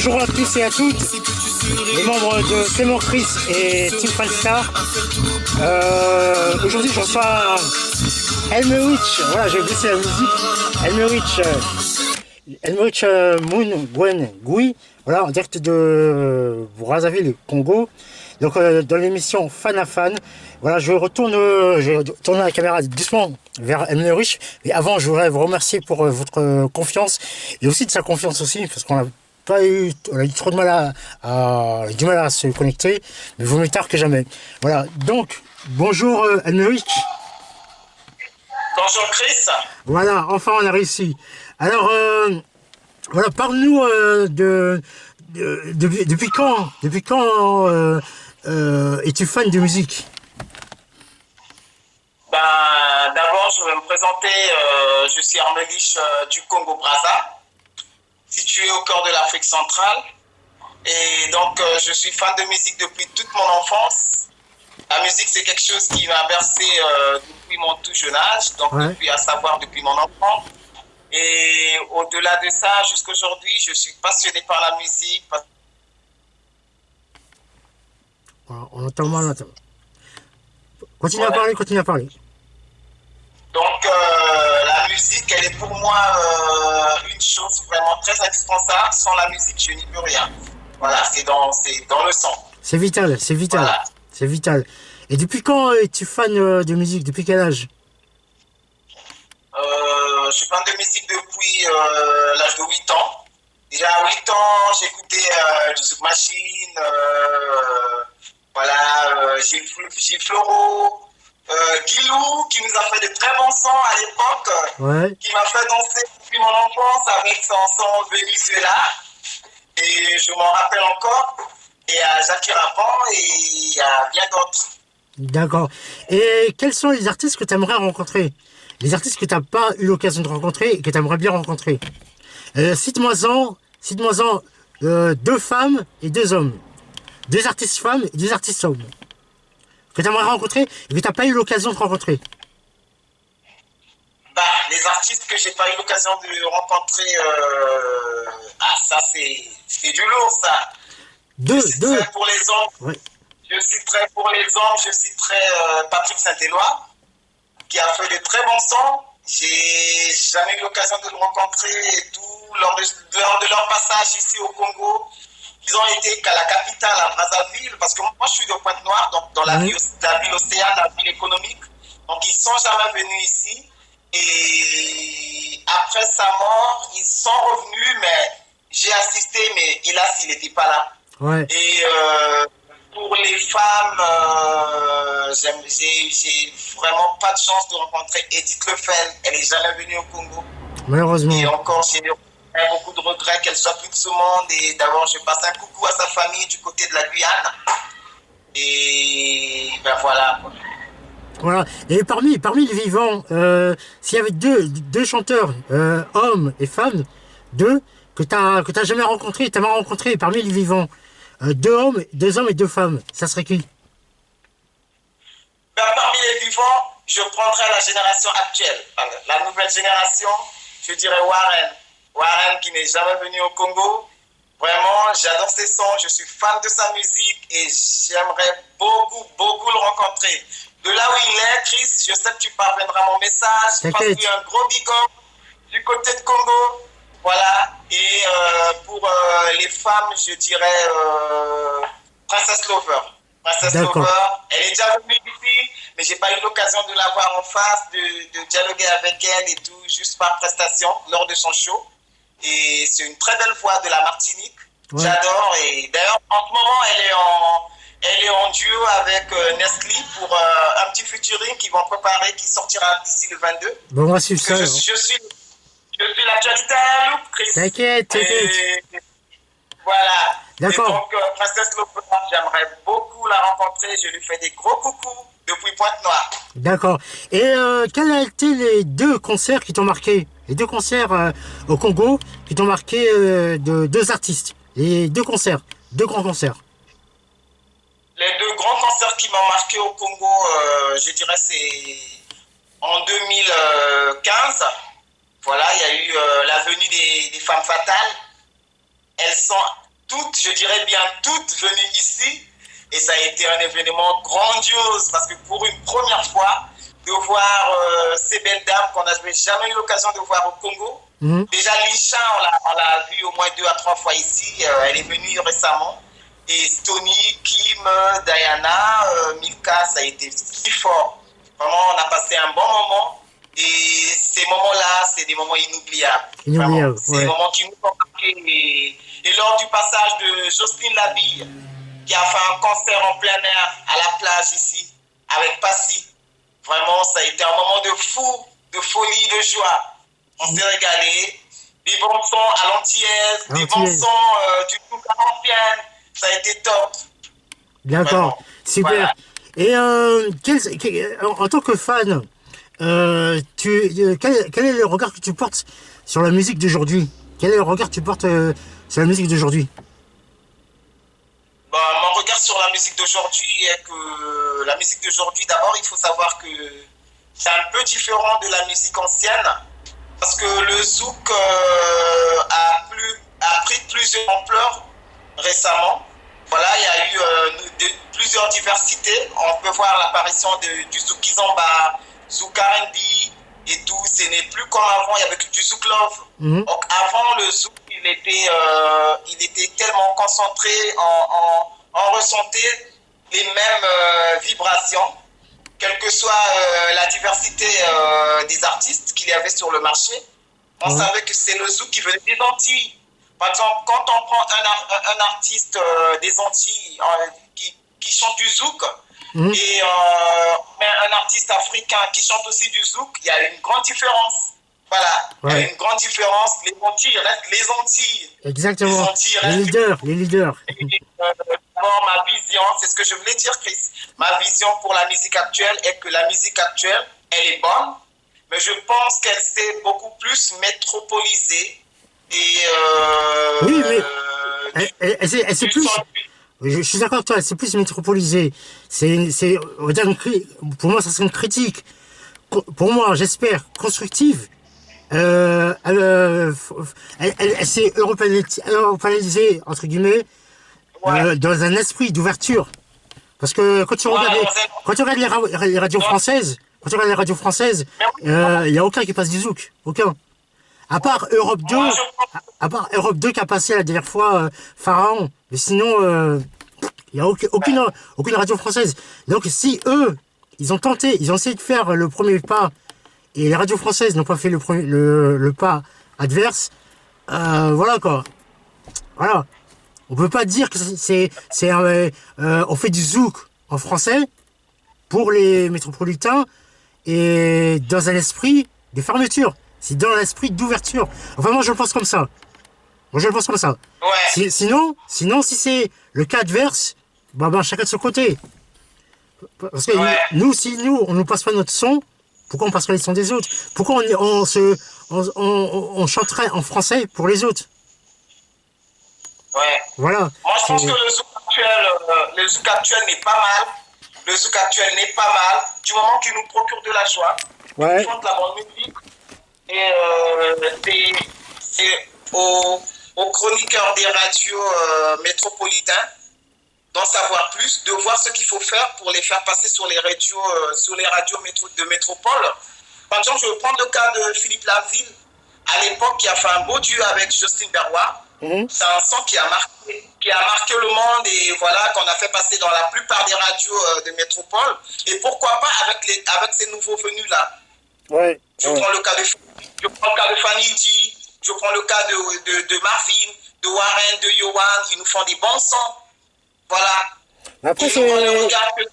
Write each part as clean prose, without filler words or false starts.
Bonjour à tous et à toutes, les membres de Clément Chris et Team Falstar. Aujourd'hui, je reçois Elmerich. Voilà, j'ai oublié la musique. Elmerich Moon Gwen Gui. Voilà, en direct de Brazzaville, Congo. Donc, dans l'émission Fan à Fan. Voilà, je vais tourner la caméra doucement vers Elmerich. Mais avant, je voudrais vous remercier pour votre confiance et aussi de sa confiance aussi, parce qu'on a eu trop de mal à se connecter, mais vaut mieux tard que jamais. Voilà, donc, bonjour Elmerich. Bonjour Chris. Voilà, enfin on a réussi. Alors, voilà, parle-nous depuis quand es-tu fan de musique? D'abord, je vais me présenter. Je suis Elmerich du Congo-Brazza, situé au cœur de l'Afrique centrale. Et donc, je suis fan de musique depuis toute mon enfance. La musique, c'est quelque chose qui m'a bercé depuis mon tout jeune âge, donc Ouais. depuis mon enfant. Et au-delà de ça, jusqu'à aujourd'hui, je suis passionné par la musique. Voilà, on entend mal, on entend. Continue à parler. Donc, la musique, elle est pour moi une chose vraiment très indispensable. Sans la musique, je n'y peux rien. Voilà, c'est dans le sang. C'est vital. Voilà. C'est vital. Et depuis quand es-tu fan de musique? Depuis quel âge? Je suis fan de musique depuis l'âge de 8 ans. Déjà à 8 ans, j'écoutais du Zouk Machine, Gilles Floro, Guilou, qui nous a fait de très bons sons à l'époque, Ouais. qui m'a fait danser depuis mon enfance avec son son Venezuela. Et je m'en rappelle encore. Et à Jackie Rapon et à bien d'autres. D'accord. Et quels sont les artistes que tu aimerais rencontrer? Les artistes que tu n'as pas eu l'occasion de rencontrer et que tu aimerais bien rencontrer. Cite-moi-en deux femmes et deux hommes. Deux artistes femmes et deux artistes hommes. Que tu aimerais rencontrer et que tu n'as pas eu l'occasion de rencontrer. Les artistes que j'ai pas eu l'occasion de rencontrer, ça c'est du lourd ça. Je citerai pour les hommes. Ouais. Je citerai pour les hommes, je citerai Patrick Saint-Éloi, qui a fait de très bons sons. J'ai jamais eu l'occasion de le rencontrer et tout. Lors de leur passage ici au Congo, ils ont été qu'à la capitale, à Brazzaville, parce que moi je suis de Pointe-Noire, donc dans la ville océane, la ville économique. Donc ils sont jamais venus ici. Et après sa mort, ils sont revenus, mais j'ai assisté, mais hélas, il n'était pas là. Ouais. Et pour les femmes, j'ai vraiment pas de chance de rencontrer Edith Lefel. Elle n'est jamais venue au Congo. Malheureusement. Et encore, j'ai beaucoup de regrets qu'elle soit plus de ce monde. Et d'abord, je passe un coucou à sa famille du côté de la Guyane. Et ben voilà. Voilà. Et parmi les vivants, s'il y avait deux chanteurs, hommes et femmes, que t'as jamais rencontré, t'aimerais rencontrer parmi les vivants, deux hommes et deux femmes, ça serait qui? Parmi les vivants, je prendrais la génération actuelle, la nouvelle génération, je dirais Warren. Warren qui n'est jamais venu au Congo. Vraiment, j'adore ses sons, je suis fan de sa musique et j'aimerais beaucoup, beaucoup le rencontrer. De là où il est, Chris, je sais que tu parviendras mon message. Je passe lui un gros big up du côté de Congo. Voilà. Et pour les femmes, je dirais Princess Lover. Princess Lover, elle est déjà venue ici, mais j'ai pas eu l'occasion de la voir en face, de dialoguer avec elle et tout, juste par prestation lors de son show. Et c'est une très belle voix de la Martinique. Ouais. J'adore. Et d'ailleurs, en ce moment, elle est en duo avec Nestlé pour un petit featuring qu'ils vont préparer, qui sortira d'ici le 22. Bon, moi, c'est ça. Je suis l'actualité à la loupe, Chris. T'inquiète. Voilà. D'accord. Et donc, Princess Lover, j'aimerais beaucoup la rencontrer. Je lui fais des gros coucous depuis Pointe-Noire. D'accord. Et quels ont été les deux concerts qui t'ont marqué? Les deux concerts au Congo qui t'ont marqué de deux artistes? Les deux concerts, deux grands concerts. Les deux grands concerts qui m'ont marqué au Congo, je dirais c'est en 2015. Voilà, il y a eu la venue des femmes fatales. Elles sont toutes, je dirais bien toutes, venues ici. Et ça a été un événement grandiose parce que pour une première fois, de voir ces belles dames qu'on n'avait jamais eu l'occasion de voir au Congo. Déjà, Lisha, on l'a vue au moins 2 à 3 fois ici. Elle est venue récemment. Et Tony, Kim, Diana, Milka, ça a été si fort. Vraiment, on a passé un bon moment. Et ces moments-là, c'est des moments inoubliables. Inoubliables, c'est des moments qui nous ont marqués. Et lors du passage de Jocelyne Labille, qui a fait un concert en plein air à la plage ici, avec Passy, vraiment, ça a été un moment de fou, de folie, de joie. On s'est régalé. Des bons sons à l'antillaise, des bons sons du coup à l'ancienne. Ça a été top. D'accord, super. Voilà. Et en tant que fan, quel est le regard que tu portes sur la musique d'aujourd'hui? Quel est le regard que tu portes sur la musique d'aujourd'hui? Mon regard sur la musique d'aujourd'hui est que la musique d'aujourd'hui, d'abord, il faut savoir que c'est un peu différent de la musique ancienne parce que le zouk a pris plusieurs ampleurs récemment. Voilà, il y a eu plusieurs diversités. On peut voir l'apparition du zouk kizomba, zouk R&B et tout. Ce n'est plus comme avant, il y avait du zouk love. Donc avant, le zouk, il était tellement concentré, on ressentait les mêmes vibrations, quelle que soit la diversité des artistes qu'il y avait sur le marché. On savait que c'est le zouk qui venait des Antilles. Par exemple, quand on prend un artiste des Antilles qui chante du zouk et un artiste africain qui chante aussi du zouk, il y a une grande différence. Voilà, il y a une grande différence. Les Antilles restent les Antilles. Exactement. Les Antilles restent les leaders. D'abord, ma vision, c'est ce que je voulais dire, Chris. Ma vision pour la musique actuelle est que la musique actuelle, elle est bonne, mais je pense qu'elle s'est beaucoup plus métropolisée. Et oui, mais elle s'est plus. Je suis d'accord avec toi, c'est plus métropolisé. On va dire pour moi, ça serait une critique. Pour moi, j'espère, constructive. Elle s'est européanisée, entre guillemets, dans un esprit d'ouverture. Parce que quand tu regardes les radios françaises, il n'y a aucun qui passe du zouk. Aucun. À part Europe 2 qui a passé la dernière fois Pharaon. Mais sinon, il n'y a aucune radio française. Donc si eux, ils ont essayé de faire le premier pas, et les radios françaises n'ont pas fait le pas adverse, voilà quoi. Voilà. On peut pas dire que on fait du zouk en français pour les métropolitains et dans un esprit de fermeture. C'est dans l'esprit d'ouverture. Enfin, moi, je le pense comme ça. Ouais. Sinon, si c'est le cas adverse, chacun de son côté. Parce que si nous, on ne passe pas notre son, pourquoi on passerait les sons des autres? Pourquoi on chanterait en français pour les autres? Ouais. Voilà. Moi, je pense que le zouk actuel n'est pas mal. Le zouk actuel n'est pas mal. Du moment qu'il nous procure de la joie, qu'il chante la bonne musique. Et c'est aux chroniqueurs des radios métropolitains d'en savoir plus, de voir ce qu'il faut faire pour les faire passer sur les radios de métropole. Par exemple, je vais prendre le cas de Philippe Laville, à l'époque, qui a fait un beau duo avec Justin Berrois. C'est un son qui a marqué le monde et voilà, qu'on a fait passer dans la plupart des radios de métropole. Et pourquoi pas avec ces nouveaux venus-là. Je prends le cas de Fanny D, je prends le cas de Marvin, de Warren, de Yohan, ils nous font des bons sons. Voilà. Après, et on ne regarde que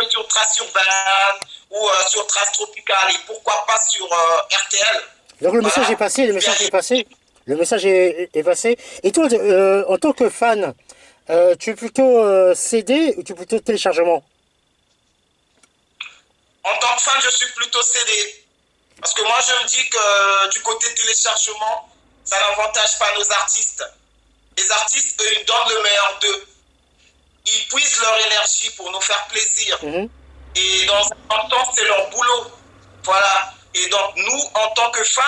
sur Trace Urbaine ou sur Trace Tropicale et pourquoi pas sur RTL. Donc le message est passé, le message est passé. Et toi, en tant que fan, tu es plutôt CD ou tu es plutôt téléchargement? En tant que fan, je suis plutôt CD. Parce que moi, je me dis que du côté téléchargement, ça n'avantage pas nos artistes. Les artistes, eux, ils donnent le meilleur d'eux. Ils puisent leur énergie pour nous faire plaisir. Et dans un temps, c'est leur boulot. Voilà. Et donc, nous, en tant que fans,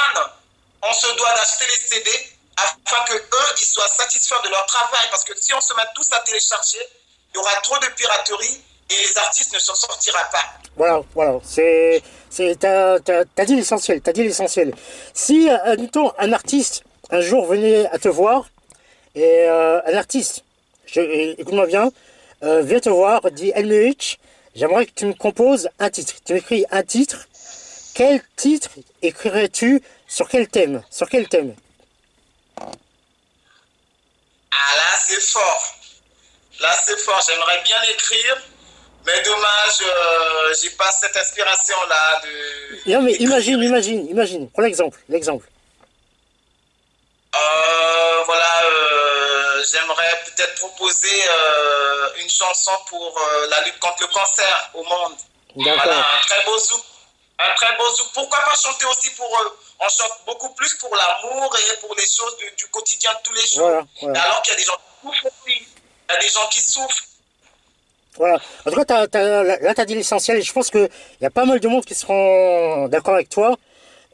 on se doit d'acheter les CD afin que eux, ils soient doit satisfaire de leur travail, parce que si on se met tous à télécharger, il y aura trop de piraterie et les artistes ne s'en sortiront pas. Voilà, voilà. T'as dit l'essentiel, t'as dit l'essentiel. Si, admettons, un artiste, un jour, venait à te voir, et un artiste, écoute-moi bien, vient te voir, dit Elmerich, j'aimerais que tu me composes un titre. Tu m'écris un titre. Quel titre écrirais-tu sur quel thème? Sur quel thème? Ah là, c'est fort. Là, c'est fort. J'aimerais bien écrire, mais dommage, j'ai pas cette inspiration-là de. Non mais imagine. Prends l'exemple. Voilà, j'aimerais peut-être proposer une chanson pour la lutte contre le cancer au monde. D'accord. Voilà, un très beau zouk. Un très beau zouk. Pourquoi pas chanter aussi pour eux? On chante beaucoup plus pour l'amour et pour les choses du quotidien de tous les jours. Voilà. Alors qu'il y a des gens qui souffrent aussi. Il y a des gens qui souffrent. Voilà. En tout cas, là, tu as dit l'essentiel et je pense qu'il y a pas mal de monde qui seront d'accord avec toi.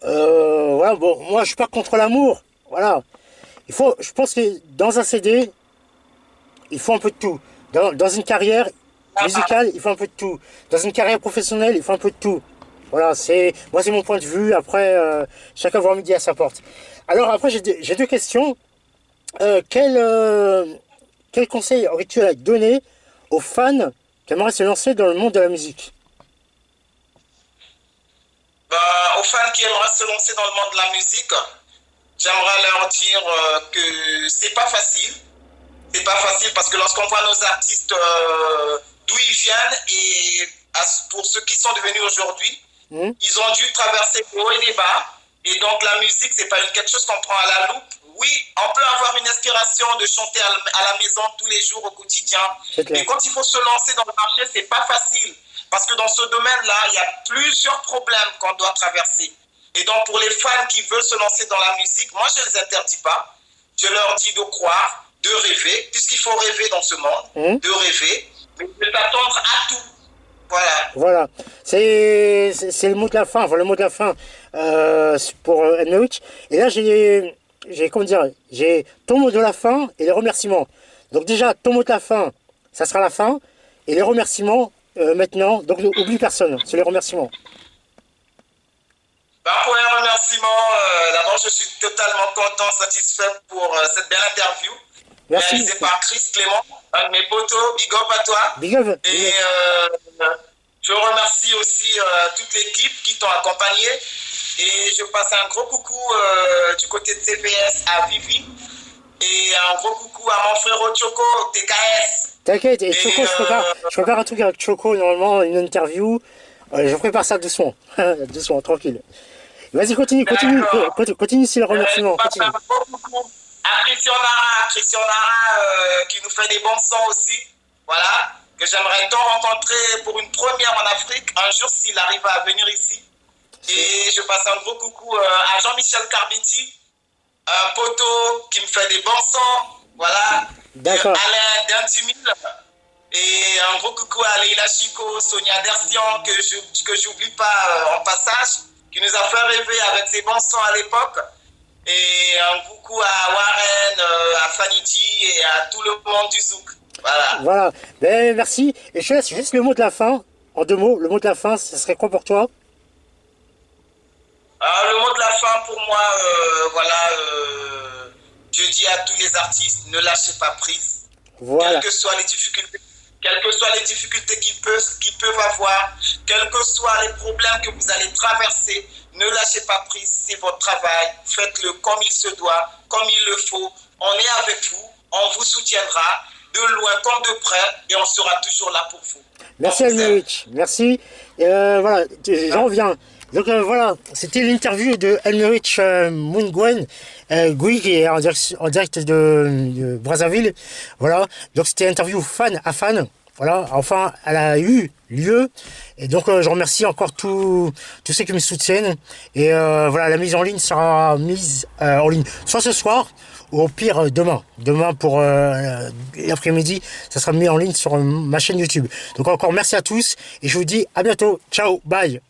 Voilà, bon, moi, je suis pas contre l'amour. Voilà. Je pense que dans un CD, il faut un peu de tout. Dans une carrière musicale, il faut un peu de tout. Dans une carrière professionnelle, il faut un peu de tout. Voilà, c'est mon point de vue. Après, chacun voit midi à sa porte. Alors après, j'ai deux questions. Quel conseil aurais-tu à donner aux fans qui aimeraient se lancer dans le monde de la musique? Aux fans qui aimeraient se lancer dans le monde de la musique, j'aimerais leur dire que c'est pas facile. C'est pas facile parce que lorsqu'on voit nos artistes d'où ils viennent et pour ceux qui sont devenus aujourd'hui, ils ont dû traverser les hauts et les bas. Et donc la musique, c'est pas quelque chose qu'on prend à la loupe. Oui, on peut avoir une inspiration de chanter à la maison tous les jours au quotidien. Mais quand il faut se lancer dans le marché, c'est pas facile. Parce que dans ce domaine-là, il y a plusieurs problèmes qu'on doit traverser. Et donc pour les fans qui veulent se lancer dans la musique, moi je ne les interdis pas. Je leur dis de croire, de rêver, puisqu'il faut rêver dans ce monde, de rêver, mais de s'attendre à tout. Voilà. C'est le mot de la fin. Enfin, le mot de la fin pour Elmerich. Et là, j'ai ton mot de la fin et les remerciements. Donc déjà, ton mot de la fin, ça sera la fin. Et les remerciements, maintenant. Donc, oublie personne. C'est les remerciements. Pour les remerciements, d'abord, je suis totalement content, satisfait pour cette belle interview. Merci. Réalisée par Chris Clément, un de mes potos. Big up à toi. Big up. Et je remercie aussi toute l'équipe qui t'ont accompagné. Et je passe un gros coucou du côté de CPS à Vivi. Et un gros coucou à mon frère Choco, TKS. T'inquiète, et Choco, je prépare un truc avec Choco, normalement, une interview. Je prépare ça doucement. Doucement, tranquille. Vas-y, continue sur le remerciement. Continue. À Christian Nara qui nous fait des bons sons aussi. Voilà. Que j'aimerais tant rencontrer pour une première en Afrique, un jour s'il arrive à venir ici. Et je passe un gros coucou à Jean-Michel Carbiti, un poteau qui me fait des bons sons. Voilà. D'accord. Alain Dentumil. Et un gros coucou à Leila Chico, Sonia Derstian, que j'oublie pas en passage, qui nous a fait rêver avec ses bons sons à l'époque. Et un coucou à Warren, à Fanny D et à tout le monde du Zouk. Voilà. Ben, merci. Et je laisse juste le mot de la fin. En deux mots, le mot de la fin, ce serait quoi pour toi? Le mot de la fin pour moi, je dis à tous les artistes, ne lâchez pas prise. Voilà. Quelles que soient les difficultés qu'ils peuvent avoir, quels que soient les problèmes que vous allez traverser, ne lâchez pas prise, c'est votre travail, faites-le comme il se doit, comme il le faut. On est avec vous, on vous soutiendra, de loin comme de près, et on sera toujours là pour vous. Merci Elmerich, merci. Voilà, j'en reviens. Donc voilà, c'était l'interview de Elmerich Mungwen Gui qui est en direct de Brazzaville. Voilà, donc c'était interview fan à fan. Voilà, enfin, elle a eu lieu. Et donc, je remercie encore tous ceux qui me soutiennent. Et voilà, la mise en ligne sera mise en ligne soit ce soir, ou au pire demain. Demain pour l'après-midi, ça sera mis en ligne sur ma chaîne YouTube. Donc encore merci à tous. Et je vous dis à bientôt. Ciao, bye.